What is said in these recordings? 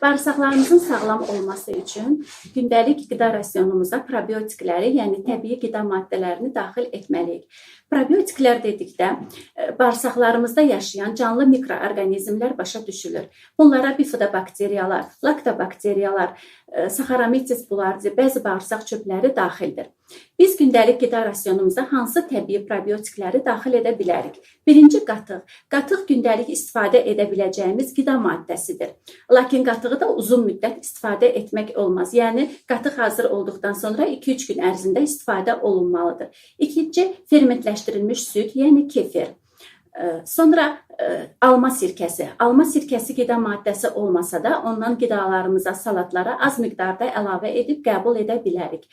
Bağırsaqlarımızın sağlam olması üçün gündəlik qida rasionumuza probiotikləri, yəni təbii qida maddələrini daxil etməliyik. Probiotiklər dedikdə bağırsaqlarımızda yaşayan canlı mikroorqanizmlər başa düşülür. Bunlara bifidobakteriyalar, laktobakteriyalar, Saccharomyces boulardii, bəzi bağırsaq çöpləri daxildir. Biz gündəlik qida rasionumuza hansı təbii probiotikləri daxil edə bilərik? Birinci qatıq. Qatıq gündəlik istifadə edə biləcəyimiz qida maddəsidir. Lakin qatığı da uzun müddət istifadə etmək olmaz. Yəni, qatıq hazır olduqdan sonra 2-3 gün ərzində istifadə olunmalıdır. İkinci, fermentləşdirilmiş süd, yəni kefir. Sonra alma sirkəsi. Alma sirkəsi qida maddəsi olmasa da ondan qidalarımıza, salatlara az miqdarda əlavə edib qəbul edə bilərik.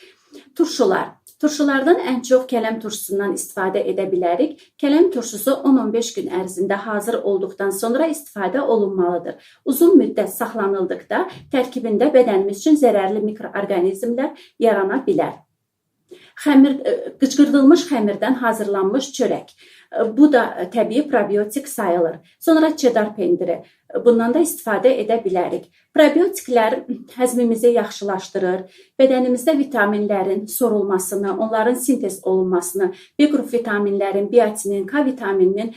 Turşular. Turşulardan ən çox kələm turşusundan istifadə edə bilərik. Kələm turşusu 10-15 gün ərzində hazır olduqdan sonra istifadə olunmalıdır. Uzun müddət saxlanıldıqda tərkibində bədənimiz üçün zərərli mikroorqanizmlər yarana bilər. Qıcqırdılmış xəmirdən hazırlanmış çörək. Bu da təbii probiotik sayılır. Sonra çedar pendiri. Bundan da istifadə edə bilərik. Probiotiklər həzmimizi yaxşılaşdırır, bədənimizdə vitaminlərin sorulmasını, onların sintez olunmasını, B qrup vitaminlərin, biotinin, K vitamininin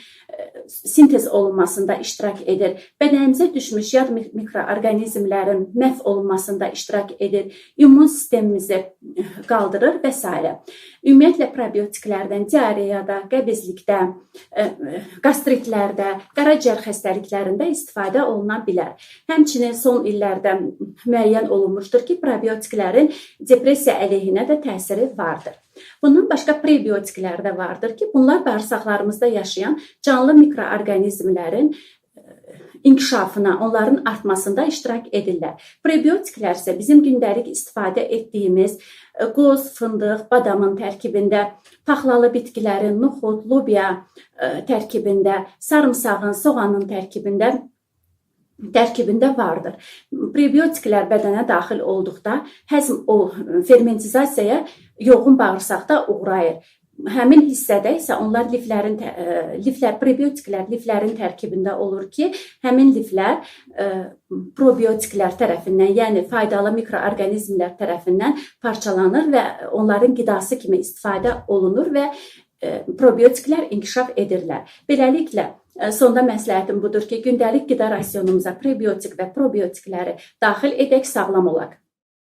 sintez olunmasında iştirak edir. Bədənimizə düşmüş yad mikroorqanizmlərin məhv olunmasında iştirak edir. İmmun sistemimizi qaldırır və s. Ümumiyyətlə probiotiklərdən diareyada, qəbizlikdə, qastritlərdə, qaraciyər xəstəliklərində istifadə oluna bilər. Həmçinin son illərdə müəyyən olunmuşdur ki, probiotiklərin depressiya əleyhinə də təsiri vardır. Bundan başqa prebiotiklər də vardır ki, bunlar bağırsaqlarımızda yaşayan canlı mikroorqanizmlərin inkişafına, onların artmasında iştirak edirlər. Prebiotiklər isə bizim gündəlik istifadə etdiyimiz qoz, fındıq, badamın tərkibində, paxlalı bitkilərin, noxud, lobya tərkibində, sarımsağın, soğanın tərkibində vardır. Prebiotiklər bədənə daxil olduqda fermentizasiyaya yoğun bağırsaqda uğrayır. Həmin hissədə isə onlar prebiotiklər liflərin tərkibində olur ki, həmin liflər probiotiklər tərəfindən, yəni faydalı mikroorqanizmlər tərəfindən parçalanır və onların qidası kimi istifadə olunur və probiotiklər inkişaf edirlər. Beləliklə, sonda məsləhətim budur ki, gündəlik qida rasionumuza prebiotik və probiotikləri daxil edək, sağlam olaq.